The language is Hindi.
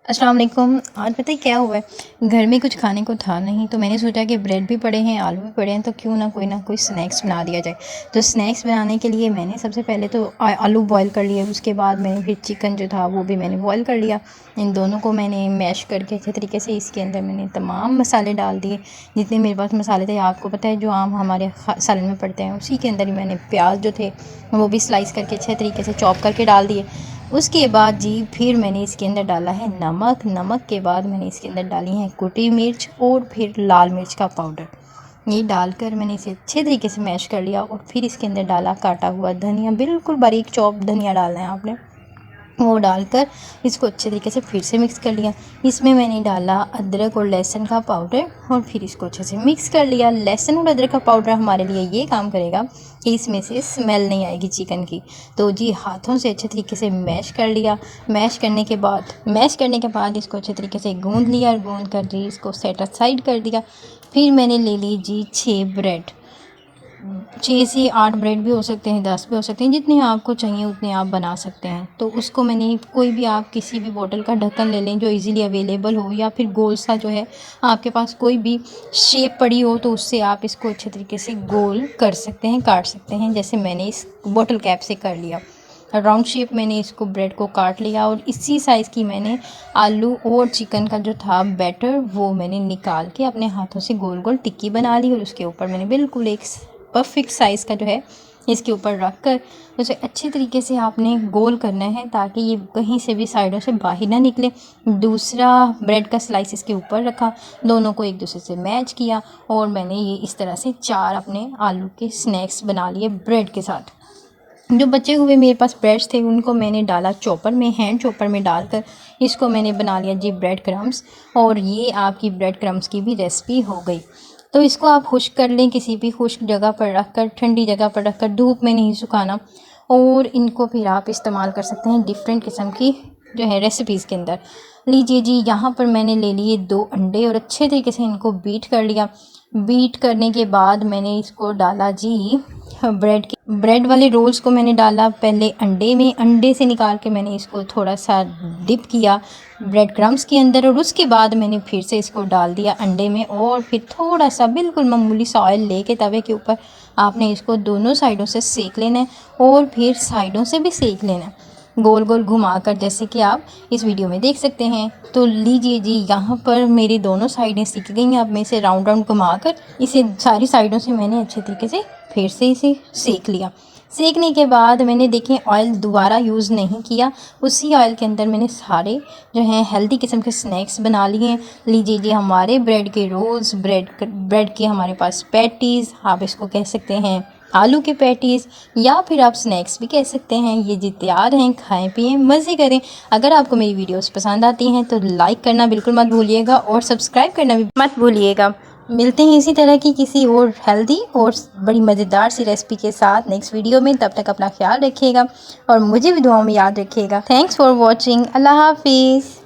अस्सलाम वालेकुम। आज पता है क्या हुआ है, घर में कुछ खाने को था नहीं तो मैंने सोचा कि ब्रेड भी पड़े हैं, आलू भी पड़े हैं, तो क्यों ना कोई स्नैक्स बना दिया जाए। तो स्नैक्स बनाने के लिए मैंने सबसे पहले तो आलू बॉईल कर लिए। उसके बाद मैंने फिर चिकन जो था वो भी मैंने बॉईल कर लिया। इन दोनों को मैंने मैश करके अच्छे तरीके से इसके अंदर मैंने तमाम मसाले डाल दिए, जितने मेरे पास मसाले थे। आपको पता है जो आम हमारे सालन में पड़ते हैं, उसी के अंदर ही मैंने प्याज जो थे वो भी स्लाइस करके अच्छे तरीके से चॉप करके डाल दिए। उसके बाद जी फिर मैंने इसके अंदर डाला है नमक के बाद मैंने इसके अंदर डाली है कुटी मिर्च और फिर लाल मिर्च का पाउडर। ये डालकर मैंने इसे अच्छे तरीके से मैश कर लिया और फिर इसके अंदर डाला काटा हुआ धनिया, बिल्कुल बारीक चॉप धनिया डालना है आपने। वो डालकर इसको अच्छे तरीके से फिर से मिक्स कर लिया। इसमें मैंने डाला अदरक और लहसुन का पाउडर और फिर इसको अच्छे से मिक्स कर लिया। लहसुन और अदरक का पाउडर हमारे लिए ये काम करेगा कि इसमें से स्मेल नहीं आएगी चिकन की। तो जी हाथों से अच्छे तरीके से मैश कर लिया। मैश करने के बाद इसको अच्छे तरीके से गूँध लिया और गूँध कर जी इसको सेट असाइड कर दिया। फिर मैंने ले ली जी 6 से 8 ब्रेड भी हो सकते हैं, 10 भी हो सकते हैं, जितने आपको चाहिए उतने आप बना सकते हैं। तो उसको मैंने कोई भी आप किसी भी बोतल का ढक्कन ले लें जो इजीली अवेलेबल हो, या फिर गोल सा जो है आपके पास कोई भी शेप पड़ी हो तो उससे आप इसको अच्छे तरीके से गोल कर सकते हैं, काट सकते हैं। जैसे मैंने इस बोतल कैप से कर लिया राउंड शेप, मैंने इसको ब्रेड को काट लिया और इसी साइज़ की मैंने आलू और चिकन का जो था बैटर वो मैंने निकाल के अपने हाथों से गोल गोल टिक्की बना ली। और उसके ऊपर मैंने बिल्कुल एक परफेक्ट साइज़ का जो है इसके ऊपर रख कर उसे अच्छे तरीके से आपने गोल करना है ताकि ये कहीं से भी साइडों से बाहर ना निकले। दूसरा ब्रेड का स्लाइस इसके ऊपर रखा, दोनों को एक दूसरे से मैच किया और मैंने ये इस तरह से 4 अपने आलू के स्नैक्स बना लिए ब्रेड के साथ। जो बचे हुए मेरे पास ब्रेड्स थे उनको मैंने डाला चॉपर में, हैंड चॉपर में डालकर इसको मैंने बना लिया जी ब्रेड क्रम्स। और ये आपकी ब्रेड क्रम्स की भी रेसिपी हो गई। तो इसको आप खुश्क कर लें, किसी भी खुश्क जगह पर रख कर, ठंडी जगह पर रख कर, धूप में नहीं सुखाना। और इनको फिर आप इस्तेमाल कर सकते हैं डिफरेंट किस्म की जो है रेसिपीज़ के अंदर। लीजिए जी यहाँ पर मैंने ले लिए 2 अंडे और अच्छे तरीके से इनको बीट कर लिया। बीट करने के बाद मैंने इसको डाला जी ब्रेड वाले रोल्स को मैंने डाला पहले अंडे में, अंडे से निकाल के मैंने इसको थोड़ा सा डिप किया ब्रेड क्रम्स के अंदर और उसके बाद मैंने फिर से इसको डाल दिया अंडे में। और फिर थोड़ा सा बिल्कुल मामूली सा ऑयल लेके तवे के ऊपर आपने इसको दोनों साइडों से सेक लेना है और फिर साइडों से भी सेक लेना है गोल गोल घुमाकर, जैसे कि आप इस वीडियो में देख सकते हैं। तो लीजिए जी यहाँ पर मेरी दोनों साइडें सीख गई हैं। अब मैं इसे राउंड राउंड घुमाकर इसे सारी साइडों से मैंने अच्छे तरीके से फिर से इसे सेक लिया। सेकने के बाद मैंने देखें ऑयल दोबारा यूज़ नहीं किया, उसी ऑयल के अंदर मैंने सारे जो हैं हेल्दी किस्म के स्नैक्स बना लिए हैं। लीजिए जी हमारे ब्रेड के रोल्स, ब्रेड के हमारे पास पैटीज़, आप इसको कह सकते हैं आलू के पैटीज़ या फिर आप स्नैक्स भी कह सकते हैं। ये जी तैयार हैं, खाएं पिएं मज़े करें। अगर आपको मेरी वीडियोस पसंद आती हैं तो लाइक करना बिल्कुल मत भूलिएगा और सब्सक्राइब करना भी मत भूलिएगा। मिलते हैं इसी तरह की किसी और हेल्दी और बड़ी मज़ेदार सी रेसिपी के साथ नेक्स्ट वीडियो में। तब तक अपना ख्याल रखिएगा और मुझे भी दुआओं में याद रखिएगा। Thanks for watching. अल्लाह हाफिज़।